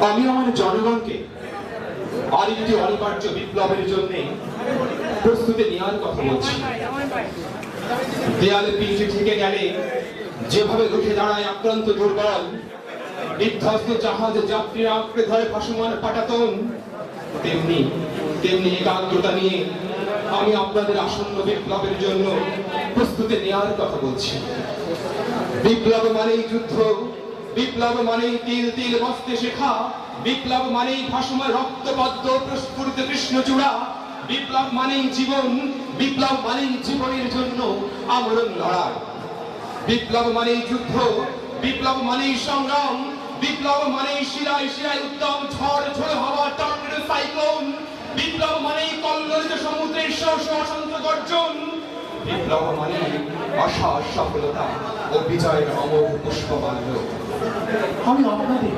আমি আমার জনগণকে আরেকটি অনিবার্য বিপ্লবের জন্য প্রস্তুতি নেওয়ার কথা বলছি। দেয়ালে পিঠে ঠেকে গেলে যেভাবে রুখে দাঁড়ায় আক্রান্ত দুর্বল, বিধ্বস্ত জাহাজ যাত্রীরা আঁকড়ে ধরে ভাসমান পাটাতন, তেমনি তেমনি একাগ্রতা নিয়ে আমি আপনাদের আসন্ন বিপ্লবের জন্য প্রস্তুতি নেওয়ার কথা বলছি। বিপ্লব মানেই যুদ্ধ, বিপ্লব মানেই তিল তিল বস্তে শেখা, বিপ্লব মানেই ভাসমান রক্তবদ্ধ প্রস্ফুটিত কৃষ্ণচূড়া, বিপ্লব মানেই জীবন, বিপ্লব মানেই জীবনের জন্য আমরণ লড়াই। বিপ্লব মানেই যুদ্ধ, বিপ্লব মানেই সংগ্রাম, বিপ্লব মানেই শিরায় শিরায় উত্তম ঝড় ঝড় হওয়া টর্নেডো সাইক্লোন, বিপ্লব মানেই কল্লোলিত সমুদ্রের অশান্ত গর্জন, বিপ্লব মানেই আশা সফলতা ও বিজয়ের অমোঘ পুষ্পমাল্য। আমি আপনাদের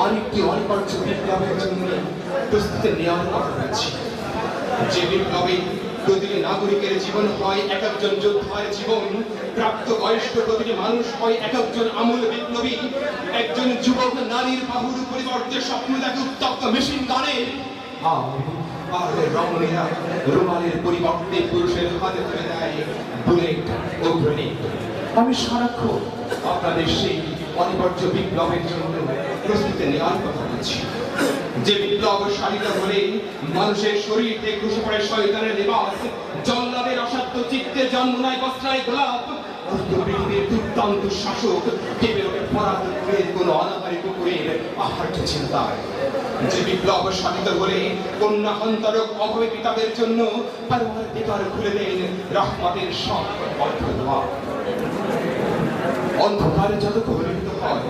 আরেকটি অনিবার্য বিপ্লবের জন্য প্রস্তুতি নেওয়ার কথা বলছি, যে বিপ্লবে প্রতিটি নাগরিকের জীবন হয় এক একজন যোদ্ধার জীবন, প্রাপ্ত বয়স্ক প্রতিটি মানুষ হয় এক একজন আমূল বিপ্লবী, একজন যুবক নারীর বাহুর পরিবর্তে স্বপ্ন দেখে উত্তপ্ত মেশিন গানের, আর রমণীরা রুমালের পরিবর্তে পুরুষের হাতে তুলে দেয় বুলেট ও গ্রেনেড। আমি সারাক্ষণ আপনাদের সেই অনিবার্য বিপ্লবের জন্য প্রস্তুতি নেওয়ার কথা বলছি, যে বিপ্লব সাধিত হলে মানুষের শরীর থেকে খসে পড়ে শয়তানের লেবাস, জল্লাদের অসাধ্য চিত্তে জন্ম নেয় বস্ত্রায় গোলাপ, পৃথিবীর দুর্দান্ত শাসক কেবল পরাধ করে কোন অনাহারী কুকুরের আহার্য চিন্তায়। যে বিপ্লব সাধিত হলে কন্যা সন্তানক অভাবী পিতাদের জন্য পরমার দ্বার খুলে দেন রহমতের সব অর্থদ্বার। অন্ধকার যত গভীরিত হয়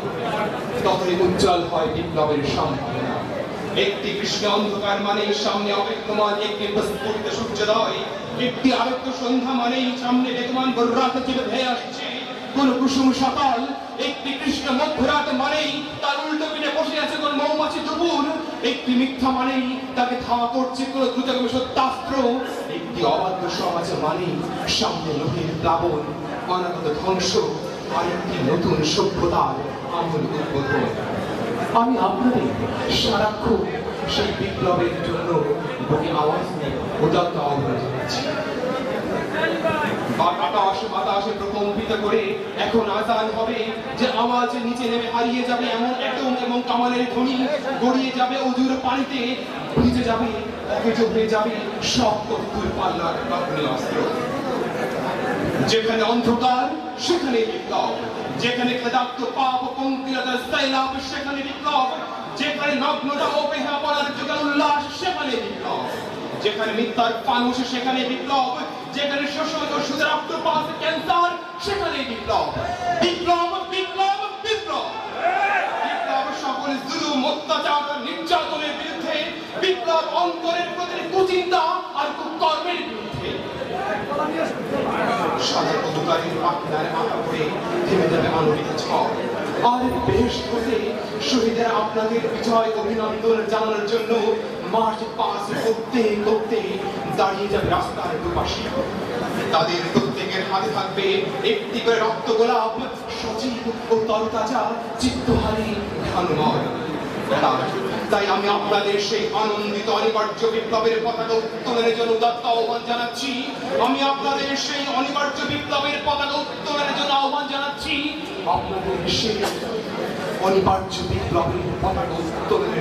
ততই উজ্জ্বল হয় বিপ্লবের সম্ভাবনা। একটি কৃষ্ণ অন্ধকার মানেই সামনে অপেক্ষমান একটি প্রস্ফুটিত সূর্যোদয়, একটি আরেকটু সন্ধ্যা মানেই সামনে বেগমান বর্রাত চেপে ধেয়ে আসছে কোন কুসুম সকাল, একটি কৃষ্ণ মধ্যরাত মানেই তার উল্টো পিঠে বসে আছে কোন মৌমাছি দুপুর, একটি মিথ্যা মানেই তাকে ধাওয়া করছে কোন দ্রুতগামী সত্যাস্ত্র, একটি অবাধ্য সমাজ মানেই সামনে লোকের প্লাবন অনাগত ধ্বংস, আর একটি নতুন সভ্যতার আমূল উদ্বোধন। আমি আপনাদের সারাক্ষণ সেই বিপ্লবের জন্য বুকে আওয়াজ নিয়ে উদাত্ত আহ্বান জানাচ্ছি। বাতাসে প্রকম্পিত করে এখন আজান হবে, যে আওয়াজ নিচে নেমে হারিয়ে যাবে এমন একদম এবং কামানের ধ্বনি, গড়িয়ে যাবে অজুর পানিতে, ভিজে যাবে অকেজ হয়ে যাবে সব দূর পাল্লার অস্ত্র। যেখানে অন্ধকার সেখানে বিপ্লব, যেখানে ক্লেদাক্ত পাপ পঙ্কিলতার সৈলাভ সেখানে বিপ্লব, যেখানে নগ্নতা ও বেহাপনার যুগল উল্লাস সেখানে বিপ্লব, যেখানে মিথ্যার ফানুষ সেখানে বিপ্লব, যেখানে শোষণ ও সুদরাপ্ত পাস ক্যান্সার সেখানে বিপ্লব। বিপ্লব বিপ্লব বিপ্লব বিপ্লব সকল জুলুম অত্যাচার নির্যাতনের বিরুদ্ধে, বিপ্লব অন্তরের প্রতিটি কুচিন্তা আর কুকর্মের বিরুদ্ধে। সাদা পদকারীর পাখনার মাথা পড়ে থেমে যাবে মানবিক ঝড়, আর বেশ হতে শহীদের আপনাদের বিজয় অভিনন্দন জানানোর জন্য মার্চ পাস করতে করতে দাঁড়িয়ে যাবে রাস্তার দুপাশে। তাদের প্রত্যেকের হাতে থাকবে একটি করে রক্ত গোলাপ, সজীব ও তরতাজা চিত্তহারী ঘানুময়। তাই আমি আপনাদের সেই আনন্দিত অনিবার্য বিপ্লবের পতাকা উত্তোলনের জন্য উদাত্ত আহ্বান জানাচ্ছি। আমি আপনাদের সেই অনিবার্য বিপ্লবের পতাকা উত্তোলনের জন্য আহ্বান জানাচ্ছি। আপনাদের সেই অনিবার্য বিপ্লবের পতাকা উত্তোলনের